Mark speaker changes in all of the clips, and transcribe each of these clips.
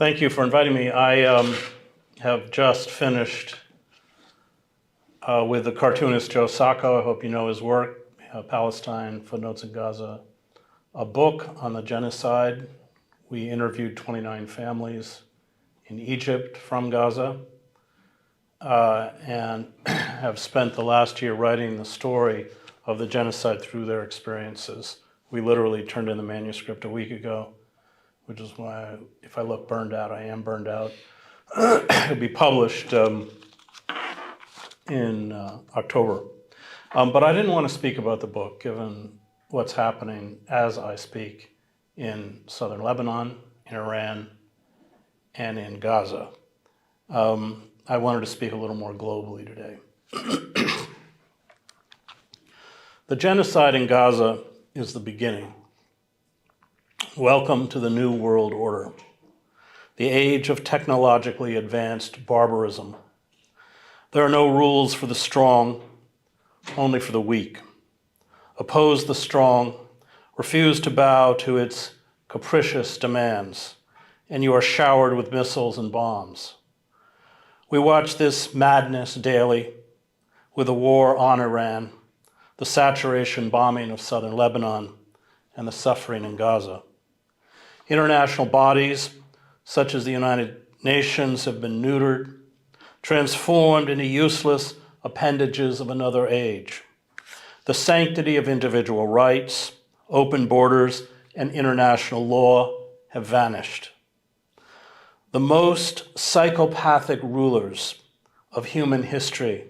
Speaker 1: Thank you for inviting me. I have just finished with the cartoonist Joe Sacco. I hope you know his work, Palestine, Footnotes in Gaza, a book on the genocide. We interviewed 29 families in Egypt from Gaza and have spent the last year writing the story of the genocide through their experiences. We literally turned in the manuscript a week ago, which is why, if I look burned out, I am burned out. It'll be published in October. But I didn't want to speak about the book, given what's happening as I speak in southern Lebanon, in Iran, and in Gaza. I wanted to speak a little more globally today. The genocide in Gaza is the beginning. Welcome to the New World Order, the age of technologically advanced barbarism. There are no rules for the strong, only for the weak. Oppose the strong, refuse to bow to its capricious demands, and you are showered with missiles and bombs. We watch this madness daily with the war on Iran, the saturation bombing of southern Lebanon, and the suffering in Gaza. International bodies, such as the United Nations, have been neutered, transformed into useless appendages of another age. The sanctity of individual rights, open borders, and international law have vanished. The most psychopathic rulers of human history,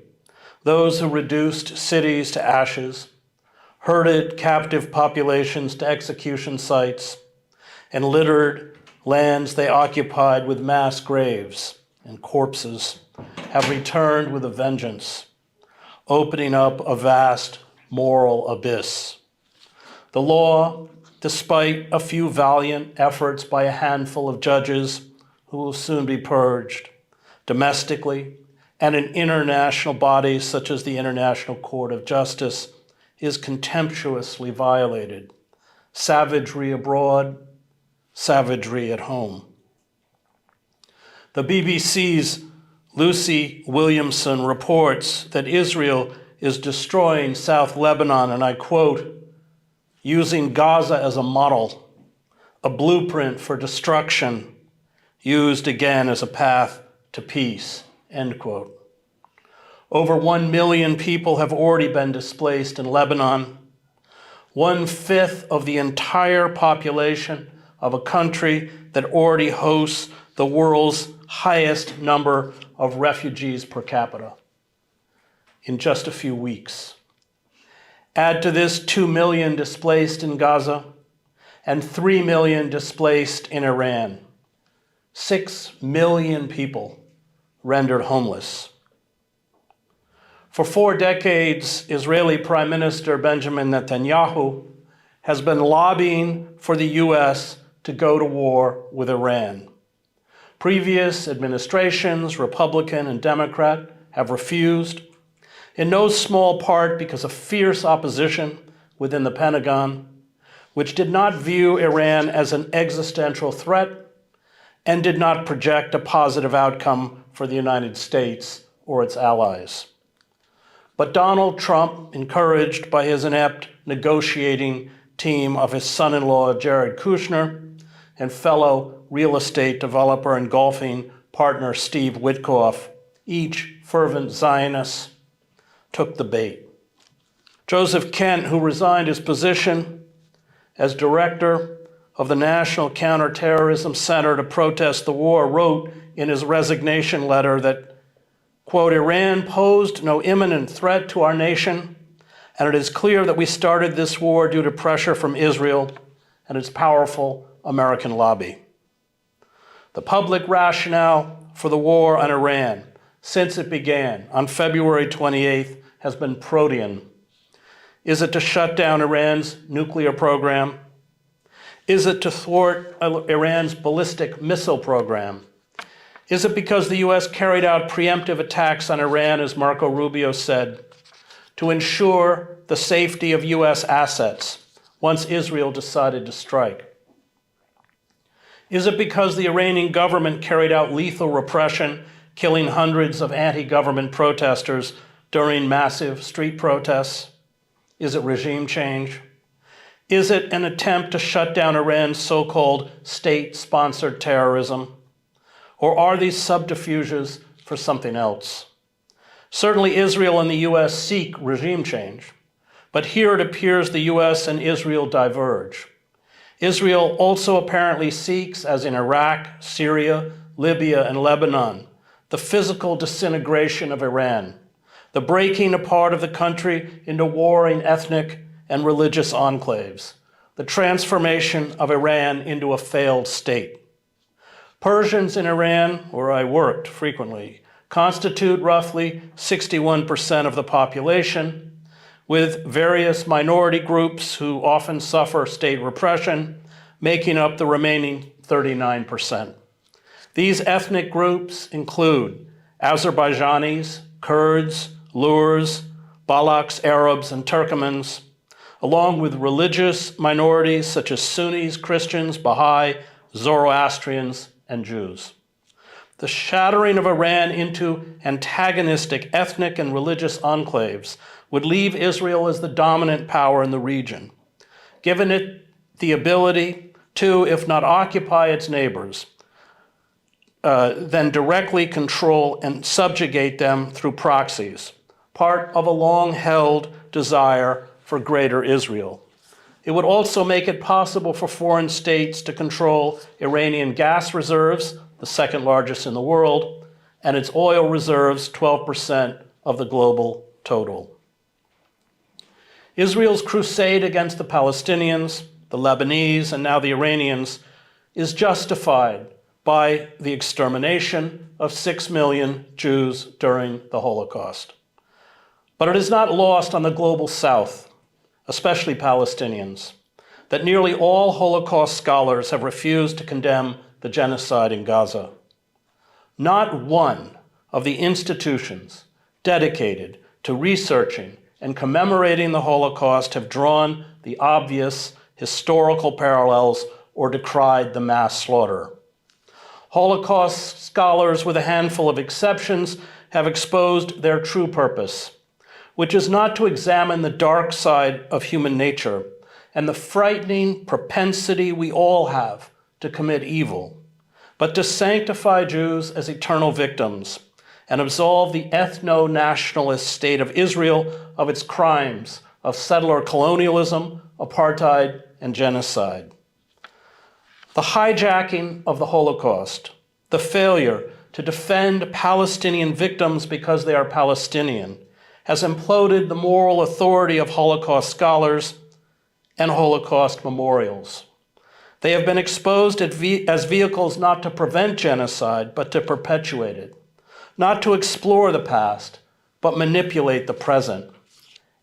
Speaker 1: those who reduced cities to ashes, herded captive populations to execution sites, and littered lands they occupied with mass graves and corpses, have returned with a vengeance, opening up a vast moral abyss. The law, despite a few valiant efforts by a handful of judges who will soon be purged, domestically and in international bodies such as the International Court of Justice, is contemptuously violated. Savagery abroad, savagery at home. The BBC's Lucy Williamson reports that Israel is destroying South Lebanon, and I quote, using Gaza as a model, a blueprint for destruction, used again as a path to peace, end quote. Over 1 million people have already been displaced in Lebanon, 1/5 of the entire population of a country that already hosts the world's highest number of refugees per capita in just a few weeks. Add to this 2 million displaced in Gaza and 3 million displaced in Iran. 6 million people rendered homeless. For 4 decades, Israeli Prime Minister Benjamin Netanyahu has been lobbying for the US to go to war with Iran. Previous administrations, Republican and Democrat, have refused, in no small part because of fierce opposition within the Pentagon, which did not view Iran as an existential threat and did not project a positive outcome for the United States or its allies. But Donald Trump, encouraged by his inept negotiating team of his son-in-law Jared Kushner and fellow real estate developer and golfing partner Steve Witkoff, each fervent Zionists, took the bait. Joseph Kent, who resigned his position as director of the National Counterterrorism Center to protest the war, wrote in his resignation letter that, quote, Iran posed no imminent threat to our nation, and it is clear that we started this war due to pressure from Israel and its powerful American lobby. The public rationale for the war on Iran since it began on February 28th has been protean. Is it to shut down Iran's nuclear program? Is it to thwart Iran's ballistic missile program? Is it because the US carried out preemptive attacks on Iran, as Marco Rubio said, to ensure the safety of US assets once Israel decided to strike? Is it because the Iranian government carried out lethal repression, killing hundreds of anti-government protesters during massive street protests? Is it regime change? Is it an attempt to shut down Iran's so-called state-sponsored terrorism? Or are these subterfuges for something else? Certainly Israel and the US seek regime change, but here it appears the US and Israel diverge. Israel also apparently seeks, as in Iraq, Syria, Libya, and Lebanon, the physical disintegration of Iran, the breaking apart of the country into warring ethnic and religious enclaves, the transformation of Iran into a failed state. Persians in Iran, where I worked frequently, constitute roughly 61% of the population, with various minority groups who often suffer state repression, making up the remaining 39%. These ethnic groups include Azerbaijanis, Kurds, Lurs, Balaks, Arabs, and Turkmens, along with religious minorities such as Sunnis, Christians, Baha'i, Zoroastrians, and Jews. The shattering of Iran into antagonistic ethnic and religious enclaves would leave Israel as the dominant power in the region, giving it the ability to, if not occupy its neighbors, then directly control and subjugate them through proxies, part of a long-held desire for greater Israel. It would also make it possible for foreign states to control Iranian gas reserves, the second largest in the world, and its oil reserves, 12% of the global total. Israel's crusade against the Palestinians, the Lebanese, and now the Iranians is justified by the extermination of 6 million Jews during the Holocaust. But it is not lost on the global South, especially Palestinians, that nearly all Holocaust scholars have refused to condemn the genocide in Gaza. Not one of the institutions dedicated to researching and commemorating the Holocaust have drawn the obvious historical parallels or decried the mass slaughter. Holocaust scholars, with a handful of exceptions, have exposed their true purpose, which is not to examine the dark side of human nature and the frightening propensity we all have to commit evil, but to sanctify Jews as eternal victims and absolve the ethno-nationalist state of Israel of its crimes of settler colonialism, apartheid, and genocide. The hijacking of the Holocaust, the failure to defend Palestinian victims because they are Palestinian, has imploded the moral authority of Holocaust scholars and Holocaust memorials. They have been exposed as vehicles not to prevent genocide, but to perpetuate it, not to explore the past, but manipulate the present.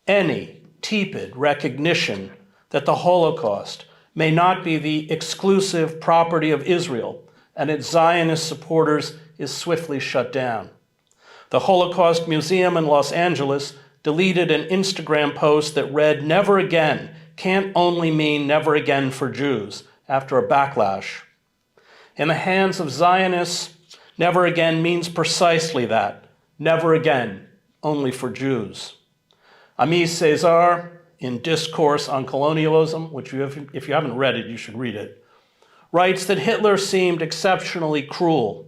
Speaker 1: Any tepid recognition that the Holocaust may not be the exclusive property of Israel and its Zionist supporters is swiftly shut down. The Holocaust Museum in Los Angeles deleted an Instagram post that read, "Never again" can't only mean never again for Jews, after a backlash. In the hands of Zionists, never again means precisely that, never again, only for Jews. Aimé Césaire, in Discourse on Colonialism, which if you haven't read it, you should read it, writes that Hitler seemed exceptionally cruel,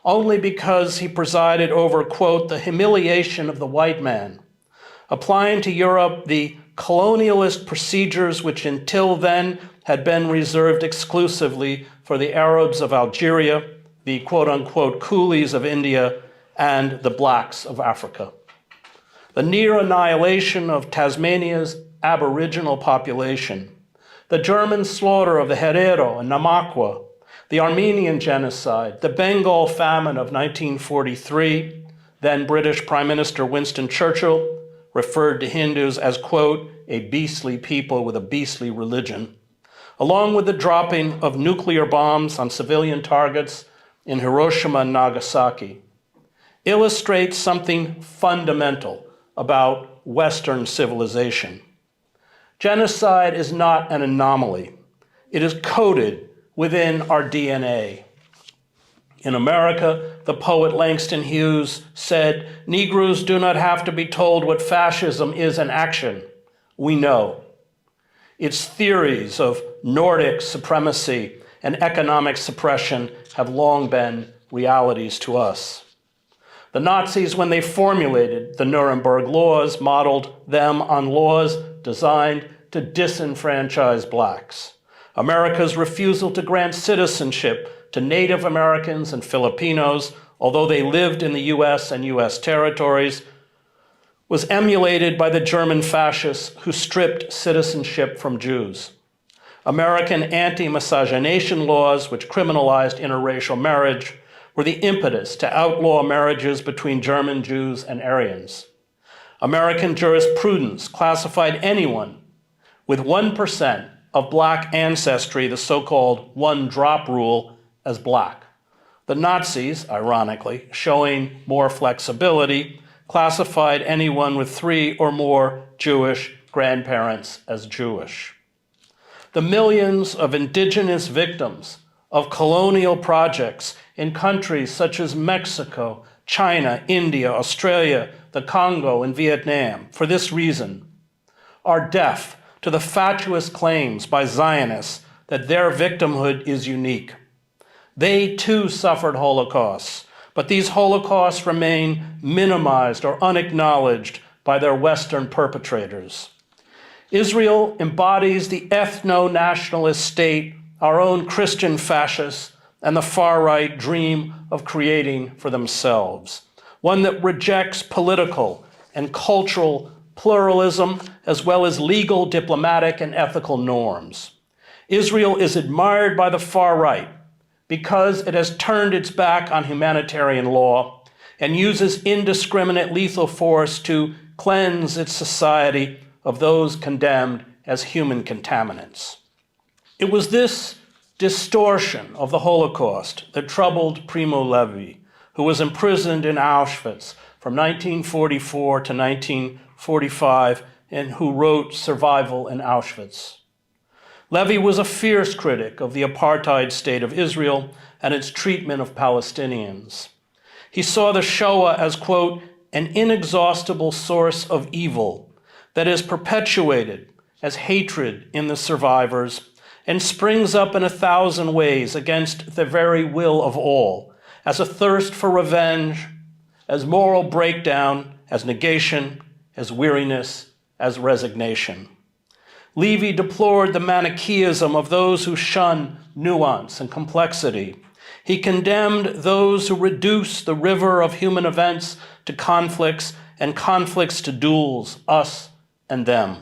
Speaker 1: only because he presided over, quote, the humiliation of the white man, applying to Europe the colonialist procedures which until then had been reserved exclusively for the Arabs of Algeria, the quote-unquote coolies of India, and the blacks of Africa. The near annihilation of Tasmania's Aboriginal population, the German slaughter of the Herero and Namakwa, the Armenian genocide, the Bengal famine of 1943, then British Prime Minister Winston Churchill referred to Hindus as, quote, a beastly people with a beastly religion, along with the dropping of nuclear bombs on civilian targets in Hiroshima and Nagasaki, illustrates something fundamental about Western civilization. Genocide is not an anomaly. It is coded within our DNA. In America, the poet Langston Hughes said, "Negroes do not have to be told what fascism is in action. We know." Its theories of Nordic supremacy and economic suppression have long been realities to us. The Nazis, when they formulated the Nuremberg laws, modeled them on laws designed to disenfranchise blacks. America's refusal to grant citizenship to Native Americans and Filipinos, although they lived in the US and US territories, was emulated by the German fascists who stripped citizenship from Jews. American anti-miscegenation laws, which criminalized interracial marriage, were the impetus to outlaw marriages between German Jews and Aryans. American jurisprudence classified anyone with 1% of black ancestry, the so-called one-drop rule, as black. The Nazis, ironically, showing more flexibility, classified anyone with 3 or more Jewish grandparents as Jewish. The millions of indigenous victims of colonial projects in countries such as Mexico, China, India, Australia, the Congo, and Vietnam, for this reason, are deaf to the fatuous claims by Zionists that their victimhood is unique. They too suffered Holocausts, but these Holocausts remain minimized or unacknowledged by their Western perpetrators. Israel embodies the ethno-nationalist state our own Christian fascists and the far-right dream of creating for themselves, one that rejects political and cultural pluralism as well as legal, diplomatic, and ethical norms. Israel is admired by the far-right because it has turned its back on humanitarian law and uses indiscriminate lethal force to cleanse its society of those condemned as human contaminants. It was this distortion of the Holocaust that troubled Primo Levi, who was imprisoned in Auschwitz from 1944 to 1945 and who wrote Survival in Auschwitz. Levi was a fierce critic of the apartheid state of Israel and its treatment of Palestinians. He saw the Shoah as, quote, an inexhaustible source of evil that is perpetuated as hatred in the survivors and springs up in 1,000 ways against the very will of all, as a thirst for revenge, as moral breakdown, as negation, as weariness, as resignation. Levi deplored the Manichaeism of those who shun nuance and complexity. He condemned those who reduce the river of human events to conflicts and conflicts to duels, us and them.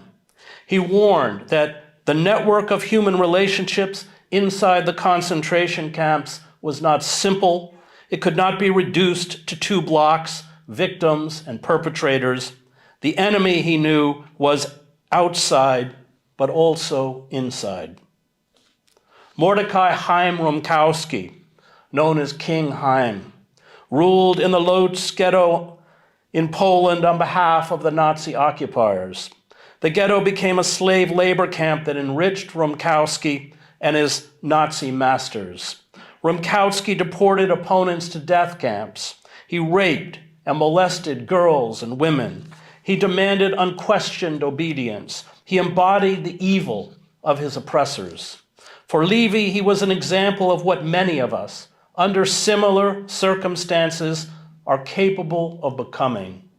Speaker 1: He warned that the network of human relationships inside the concentration camps was not simple. It could not be reduced to 2 blocks, victims and perpetrators. The enemy, he knew, was outside, but also inside. Mordecai Chaim Rumkowski, known as King Chaim, ruled in the Lodz ghetto in Poland on behalf of the Nazi occupiers. The ghetto became a slave labor camp that enriched Rumkowski and his Nazi masters. Rumkowski deported opponents to death camps. He raped and molested girls and women. He demanded unquestioned obedience. He embodied the evil of his oppressors. For Levi, he was an example of what many of us, under similar circumstances, are capable of becoming.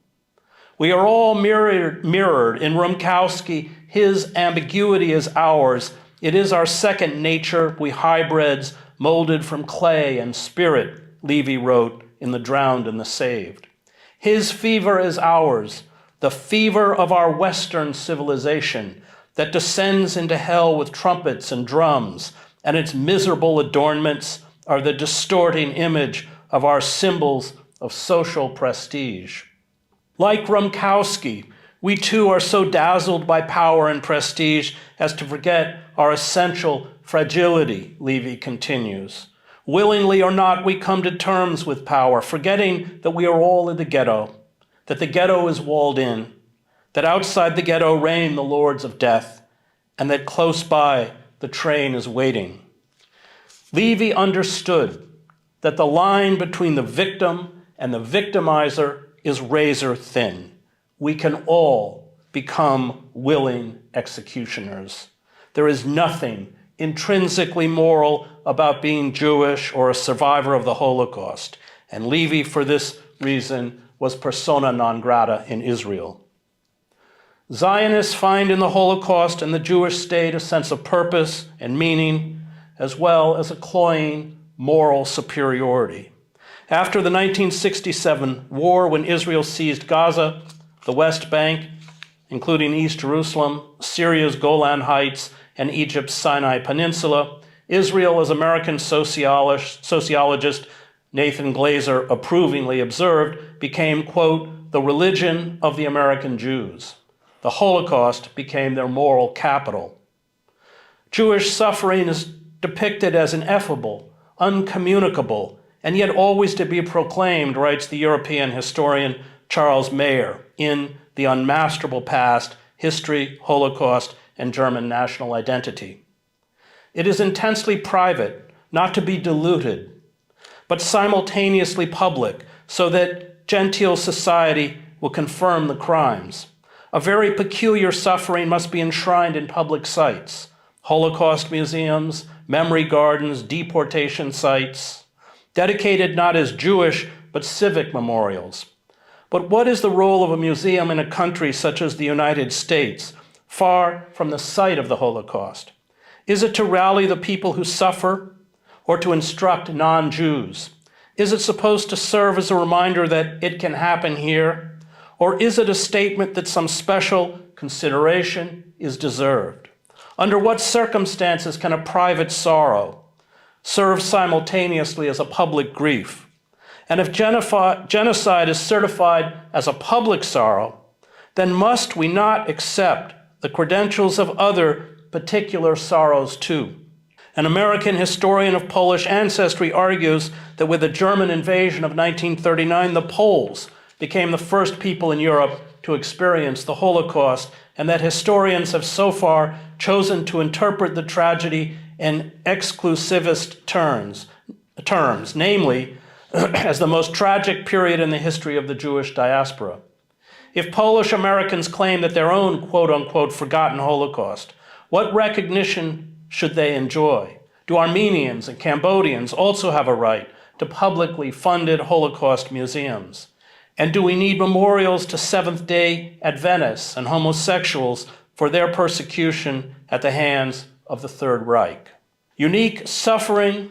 Speaker 1: We are all mirrored in Rumkowski. His ambiguity is ours. It is our second nature, we hybrids molded from clay and spirit, Levi wrote in The Drowned and the Saved. His fever is ours, the fever of our Western civilization that descends into hell with trumpets and drums, and its miserable adornments are the distorting image of our symbols of social prestige. Like Rumkowski, we too are so dazzled by power and prestige as to forget our essential fragility, Levi continues. Willingly or not, we come to terms with power, forgetting that we are all in the ghetto, that the ghetto is walled in, that outside the ghetto reign the lords of death, and that close by the train is waiting. Levy understood that the line between the victim and the victimizer is razor thin. We can all become willing executioners. There is nothing intrinsically moral about being Jewish or a survivor of the Holocaust, and Levy, for this reason, was persona non grata in Israel. Zionists find in the Holocaust and the Jewish state a sense of purpose and meaning, as well as a cloying moral superiority. After the 1967 war, when Israel seized Gaza, the West Bank, including East Jerusalem, Syria's Golan Heights, and Egypt's Sinai Peninsula, Israel, as American sociologist Nathan Glazer approvingly observed, became, quote, the religion of the American Jews. The Holocaust became their moral capital. Jewish suffering is depicted as ineffable, uncommunicable, and yet always to be proclaimed, writes the European historian Charles Mayer in The Unmasterable Past, History, Holocaust, and German National Identity. It is intensely private, not to be diluted, but simultaneously public, so that genteel society will confirm the crimes. A very peculiar suffering must be enshrined in public sites, Holocaust museums, memory gardens, deportation sites, dedicated not as Jewish, but civic memorials. But what is the role of a museum in a country such as the United States, far from the site of the Holocaust? Is it to rally the people who suffer, or to instruct non-Jews? Is it supposed to serve as a reminder that it can happen here? Or is it a statement that some special consideration is deserved? Under what circumstances can a private sorrow serve simultaneously as a public grief? And if genocide is certified as a public sorrow, then must we not accept the credentials of other particular sorrows too? An American historian of Polish ancestry argues that with the German invasion of 1939, the Poles became the first people in Europe to experience the Holocaust, and that historians have so far chosen to interpret the tragedy in exclusivist terms, namely, as the most tragic period in the history of the Jewish diaspora. If Polish Americans claim that their own quote-unquote forgotten Holocaust, what recognition should they enjoy? Do Armenians and Cambodians also have a right to publicly funded Holocaust museums? And do we need memorials to Seventh-day Adventists and homosexuals for their persecution at the hands of the Third Reich? Unique suffering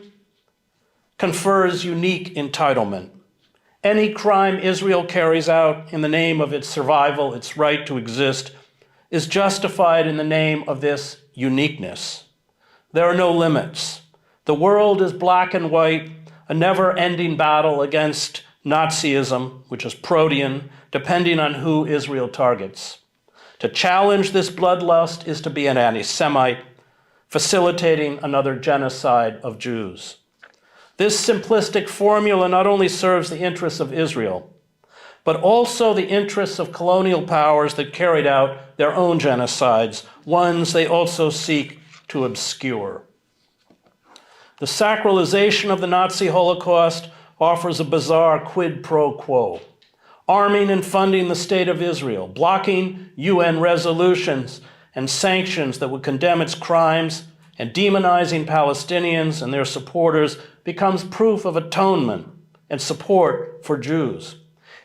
Speaker 1: confers unique entitlement. Any crime Israel carries out in the name of its survival, its right to exist, is justified in the name of this uniqueness. There are no limits. The world is black and white, a never-ending battle against Nazism, which is protean, depending on who Israel targets. To challenge this bloodlust is to be an anti-Semite, facilitating another genocide of Jews. This simplistic formula not only serves the interests of Israel, but also the interests of colonial powers that carried out their own genocides, ones they also seek to obscure. The sacralization of the Nazi Holocaust offers a bizarre quid pro quo, arming and funding the State of Israel, blocking UN resolutions and sanctions that would condemn its crimes, and demonizing Palestinians and their supporters becomes proof of atonement and support for Jews.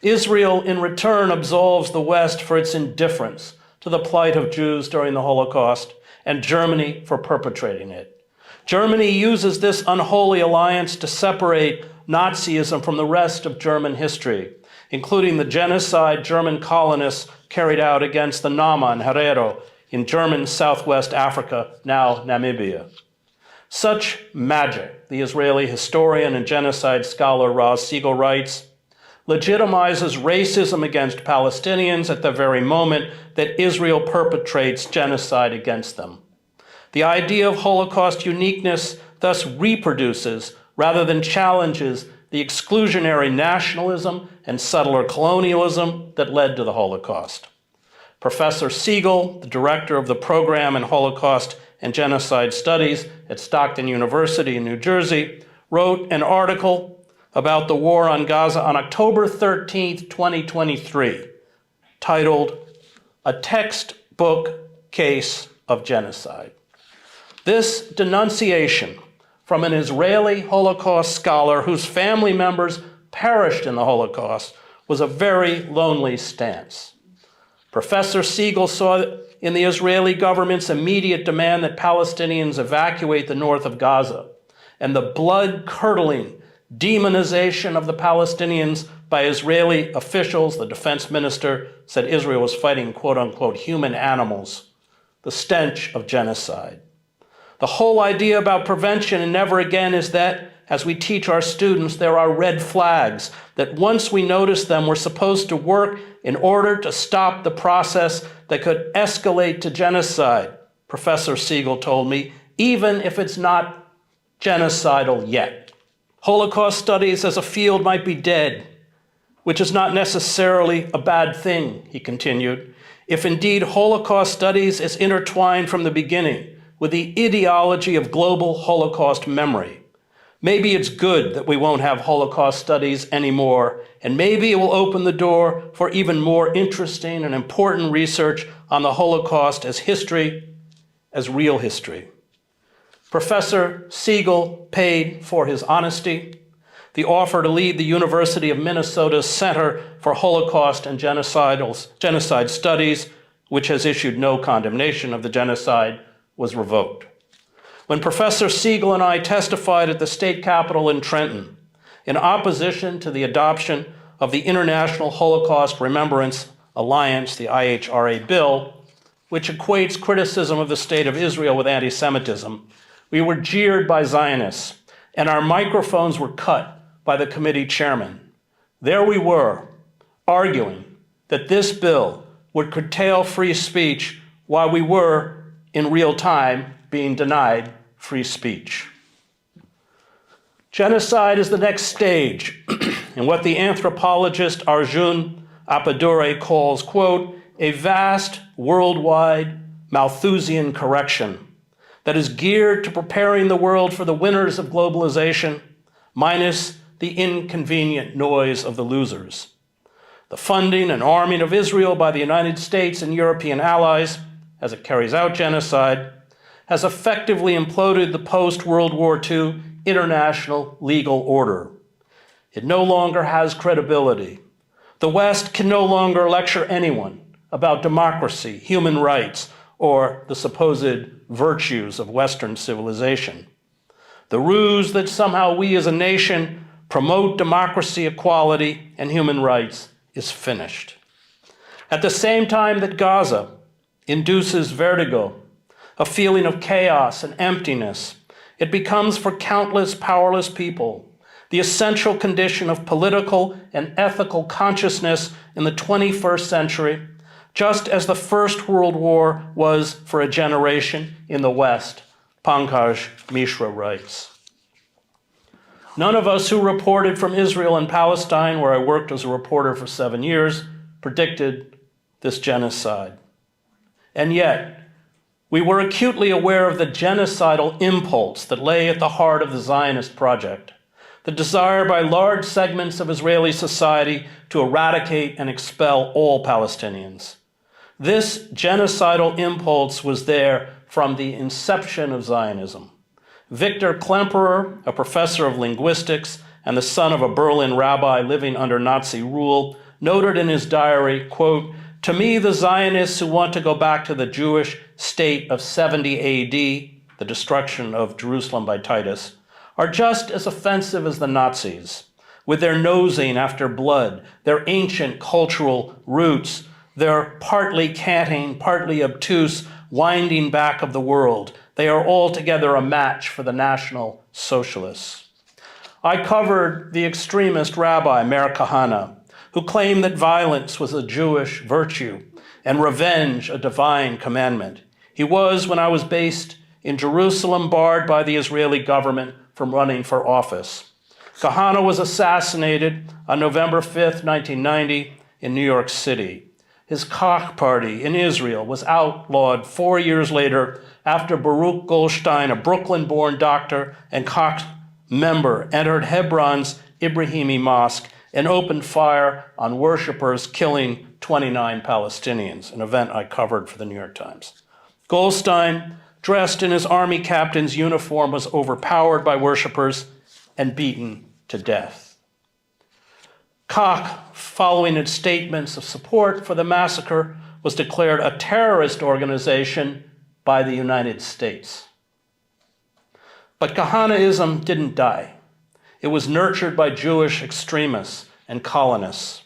Speaker 1: Israel, in return, absolves the West for its indifference to the plight of Jews during the Holocaust, and Germany for perpetrating it. Germany uses this unholy alliance to separate Nazism from the rest of German history, including the genocide German colonists carried out against the Nama and Herero in German Southwest Africa, now Namibia. Such magic, the Israeli historian and genocide scholar Roz Siegel writes, legitimizes racism against Palestinians at the very moment that Israel perpetrates genocide against them. The idea of Holocaust uniqueness thus reproduces, rather than challenges, the exclusionary nationalism and settler colonialism that led to the Holocaust. Professor Siegel, the director of the program in Holocaust and Genocide Studies at Stockton University in New Jersey, wrote an article about the war on Gaza on October 13th, 2023, titled, "A Textbook Case of Genocide." This denunciation from an Israeli Holocaust scholar whose family members perished in the Holocaust was a very lonely stance. Professor Siegel saw in the Israeli government's immediate demand that Palestinians evacuate the north of Gaza and the blood-curdling demonization of the Palestinians by Israeli officials. The defense minister said Israel was fighting, quote-unquote, human animals, the stench of genocide. The whole idea about prevention and never again is that, as we teach our students, there are red flags, that once we notice them, we're supposed to work in order to stop the process that could escalate to genocide, Professor Siegel told me, even if it's not genocidal yet. Holocaust studies as a field might be dead, which is not necessarily a bad thing, he continued, if indeed Holocaust studies is intertwined from the beginning with the ideology of global Holocaust memory. Maybe it's good that we won't have Holocaust studies anymore, and maybe it will open the door for even more interesting and important research on the Holocaust as history, as real history. Professor Siegel paid for his honesty. The offer to lead the University of Minnesota's Center for Holocaust and Genocide Studies, which has issued no condemnation of the genocide, was revoked. When Professor Siegel and I testified at the state capitol in Trenton in opposition to the adoption of the International Holocaust Remembrance Alliance, the IHRA bill, which equates criticism of the state of Israel with anti-Semitism, we were jeered by Zionists, and our microphones were cut by the committee chairman. There we were, arguing that this bill would curtail free speech while we were, in real time, being denied free speech. Genocide is the next stage in what the anthropologist Arjun Appadure calls, quote, a vast worldwide Malthusian correction that is geared to preparing the world for the winners of globalization, minus the inconvenient noise of the losers. The funding and arming of Israel by the United States and European allies, as it carries out genocide, has effectively imploded the post-World War II international legal order. It no longer has credibility. The West can no longer lecture anyone about democracy, human rights, or the supposed virtues of Western civilization. The ruse that somehow we as a nation promote democracy, equality, and human rights is finished. At the same time that Gaza induces vertigo, a feeling of chaos and emptiness, it becomes for countless powerless people the essential condition of political and ethical consciousness in the 21st century, just as the First World War was for a generation in the West, Pankaj Mishra writes. None of us who reported from Israel and Palestine, where I worked as a reporter for 7 years, predicted this genocide. And yet, we were acutely aware of the genocidal impulse that lay at the heart of the Zionist project, the desire by large segments of Israeli society to eradicate and expel all Palestinians. This genocidal impulse was there from the inception of Zionism. Victor Klemperer, a professor of linguistics and the son of a Berlin rabbi living under Nazi rule, noted in his diary, quote, to me, the Zionists who want to go back to the Jewish state of 70 AD, the destruction of Jerusalem by Titus, are just as offensive as the Nazis, with their nosing after blood, their ancient cultural roots, their partly canting, partly obtuse winding back of the world. They are altogether a match for the National Socialists. I covered the extremist rabbi Meir Kahane, who claimed that violence was a Jewish virtue and revenge a divine commandment. He was, when I was based in Jerusalem, barred by the Israeli government from running for office. Kahane was assassinated on November 5th, 1990 in New York City. His Koch party in Israel was outlawed 4 years later after Baruch Goldstein, a Brooklyn-born doctor and Koch member, entered Hebron's Ibrahimi Mosque and opened fire on worshipers, killing 29 Palestinians, an event I covered for the New York Times. Goldstein, dressed in his army captain's uniform, was overpowered by worshipers and beaten to death. Koch, following its statements of support for the massacre, was declared a terrorist organization by the United States. But Kahanaism didn't die. It was nurtured by Jewish extremists and colonists.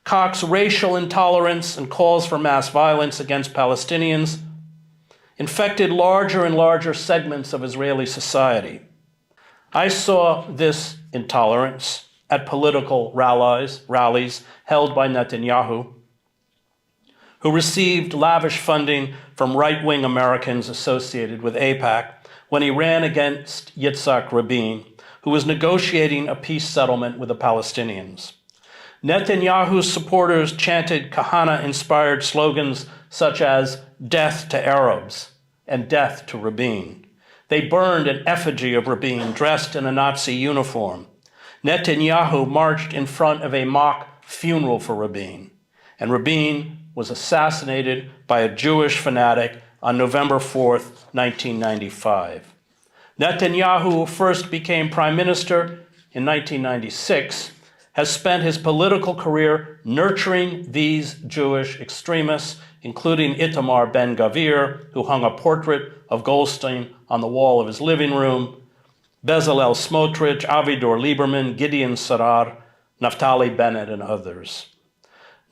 Speaker 1: Koch's racial intolerance and calls for mass violence against Palestinians infected larger and larger segments of Israeli society. I saw this intolerance at political rallies held by Netanyahu, who received lavish funding from right-wing Americans associated with AIPAC when he ran against Yitzhak Rabin, who was negotiating a peace settlement with the Palestinians. Netanyahu's supporters chanted Kahana-inspired slogans such as "Death to Arabs" and "Death to Rabin." They burned an effigy of Rabin dressed in a Nazi uniform. Netanyahu marched in front of a mock funeral for Rabin, and Rabin was assassinated by a Jewish fanatic on November 4th, 1995. Netanyahu, who first became prime minister in 1996, has spent his political career nurturing these Jewish extremists, including Itamar Ben-Gvir, who hung a portrait of Goldstein on the wall of his living room, Bezalel Smotrich, Avigdor Lieberman, Gideon Sarar, Naftali Bennett, and others.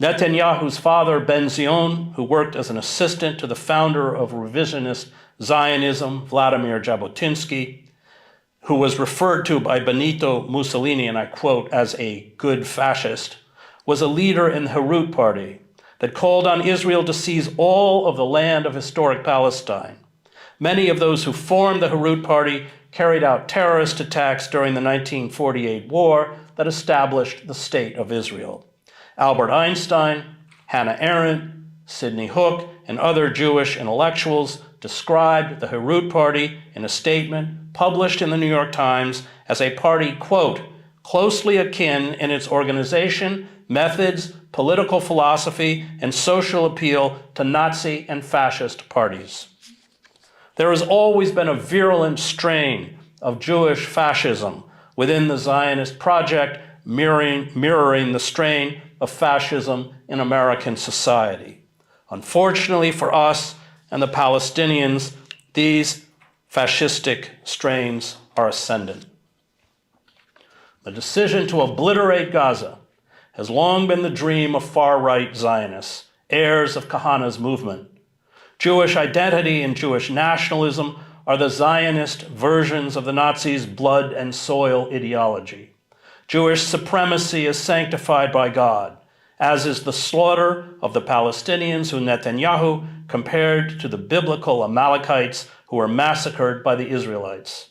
Speaker 1: Netanyahu's father, Ben-Zion, who worked as an assistant to the founder of revisionist Zionism, Vladimir Jabotinsky, who was referred to by Benito Mussolini, and I quote, as a good fascist, was a leader in the Herut Party that called on Israel to seize all of the land of historic Palestine. Many of those who formed the Herut Party carried out terrorist attacks during the 1948 war that established the State of Israel. Albert Einstein, Hannah Arendt, Sidney Hook, and other Jewish intellectuals described the Herut Party in a statement published in the New York Times as a party, quote, closely akin in its organization, methods, political philosophy, and social appeal to Nazi and fascist parties. There has always been a virulent strain of Jewish fascism within the Zionist project, mirroring the strain of fascism in American society. Unfortunately for us and the Palestinians, these fascistic strains are ascendant. The decision to obliterate Gaza has long been the dream of far-right Zionists, heirs of Kahana's movement. Jewish identity and Jewish nationalism are the Zionist versions of the Nazis' blood and soil ideology. Jewish supremacy is sanctified by God, as is the slaughter of the Palestinians who Netanyahu compared to the biblical Amalekites who were massacred by the Israelites.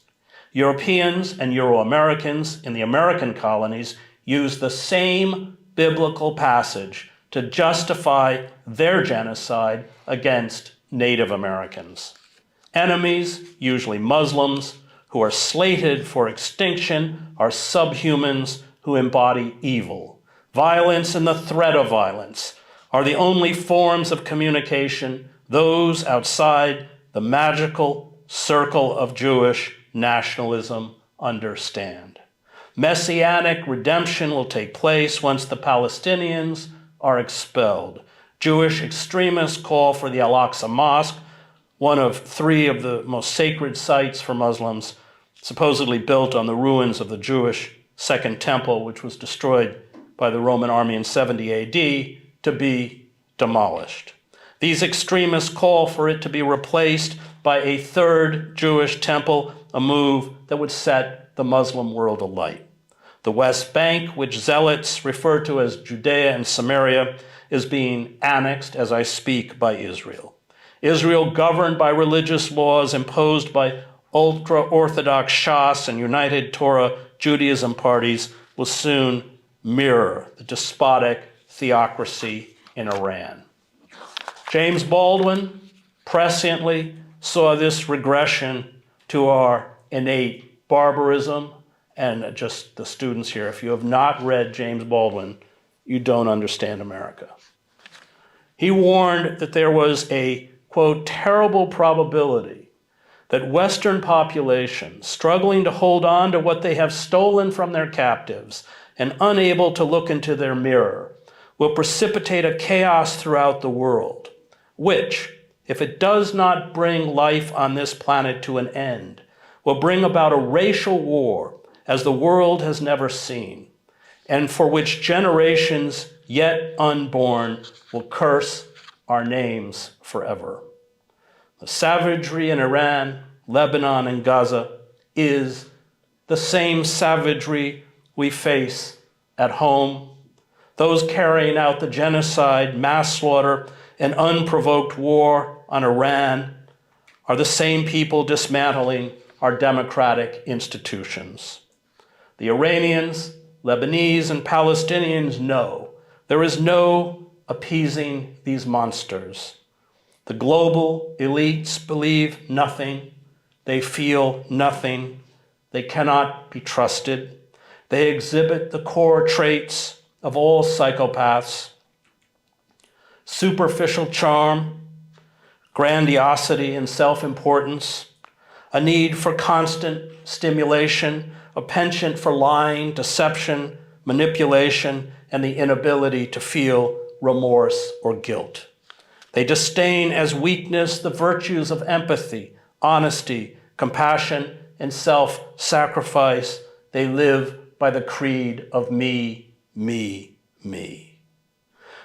Speaker 1: Europeans and Euro-Americans in the American colonies used the same biblical passage to justify their genocide against Native Americans. Enemies, usually Muslims, who are slated for extinction are subhumans who embody evil. Violence and the threat of violence are the only forms of communication those outside the magical circle of Jewish nationalism understand. Messianic redemption will take place once the Palestinians are expelled. Jewish extremists call for the Al-Aqsa Mosque, one of 3 of the most sacred sites for Muslims, supposedly built on the ruins of the Jewish Second Temple, which was destroyed by the Roman army in 70 AD, to be demolished. These extremists call for it to be replaced by a 3rd Jewish temple, a move that would set the Muslim world alight. The West Bank, which zealots refer to as Judea and Samaria, is being annexed as I speak by Israel. Israel, governed by religious laws imposed by ultra-Orthodox Shas and United Torah Judaism parties, will soon mirror the despotic theocracy in Iran. James Baldwin presciently saw this regression to our innate barbarism. And just the students here, if you have not read James Baldwin, you don't understand America. He warned that there was a, quote, terrible probability that Western populations, struggling to hold on to what they have stolen from their captives and unable to look into their mirror, will precipitate a chaos throughout the world, which, if it does not bring life on this planet to an end, will bring about a racial war as the world has never seen, and for which generations yet unborn will curse our names forever. The savagery in Iran, Lebanon, and Gaza is the same savagery we face at home. Those carrying out the genocide, mass slaughter, and unprovoked war on Iran are the same people dismantling our democratic institutions. The Iranians, Lebanese, and Palestinians know there is no appeasing these monsters. The global elites believe nothing. They feel nothing. They cannot be trusted. They exhibit the core traits of all psychopaths: superficial charm, grandiosity and self-importance, a need for constant stimulation, a penchant for lying, deception, manipulation, and the inability to feel remorse or guilt. They disdain as weakness the virtues of empathy, honesty, compassion, and self-sacrifice. They live by the creed of me, me, me.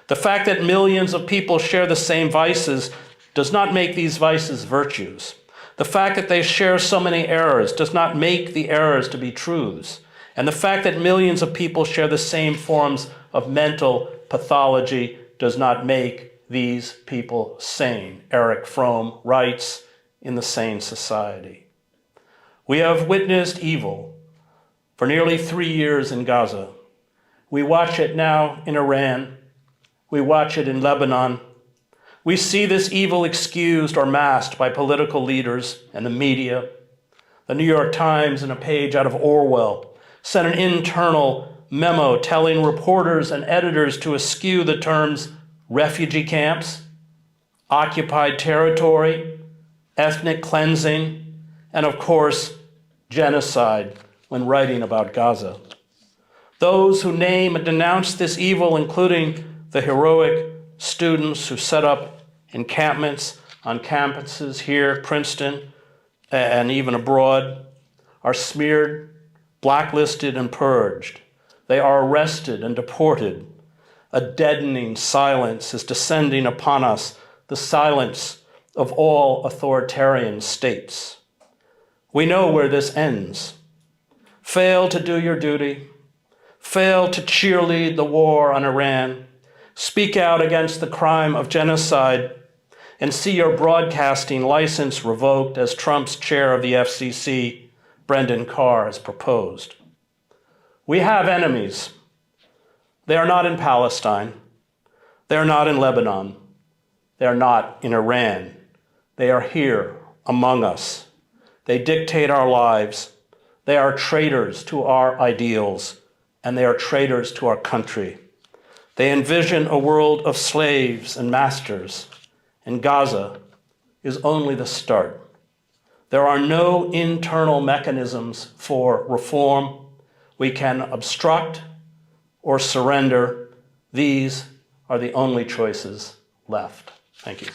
Speaker 1: The fact that millions of people share the same vices does not make these vices virtues. The fact that they share so many errors does not make the errors to be truths. And the fact that millions of people share the same forms of mental pathology does not make these people sane. Erich Fromm writes in The Sane Society. We have witnessed evil for nearly 3 years in Gaza. We watch it now in Iran. We watch it in Lebanon. We see this evil excused or masked by political leaders and the media. The New York Times, in a page out of Orwell, sent an internal memo telling reporters and editors to eschew the terms refugee camps, occupied territory, ethnic cleansing, and of course, genocide when writing about Gaza. Those who name and denounce this evil, including the heroic students who set up encampments on campuses here at Princeton and even abroad, are smeared, blacklisted, and purged. They are arrested and deported. A deadening silence is descending upon us, the silence of all authoritarian states. We know where this ends. Fail to do your duty. Fail to cheerlead the war on Iran. Speak out against the crime of genocide and see your broadcasting license revoked as Trump's chair of the FCC, Brendan Carr, has proposed. We have enemies. They are not in Palestine. They are not in Lebanon. They are not in Iran. They are here among us. They dictate our lives. They are traitors to our ideals, and they are traitors to our country. They envision a world of slaves and masters, and Gaza is only the start. There are no internal mechanisms for reform. We can obstruct or surrender. These are the only choices left. Thank you.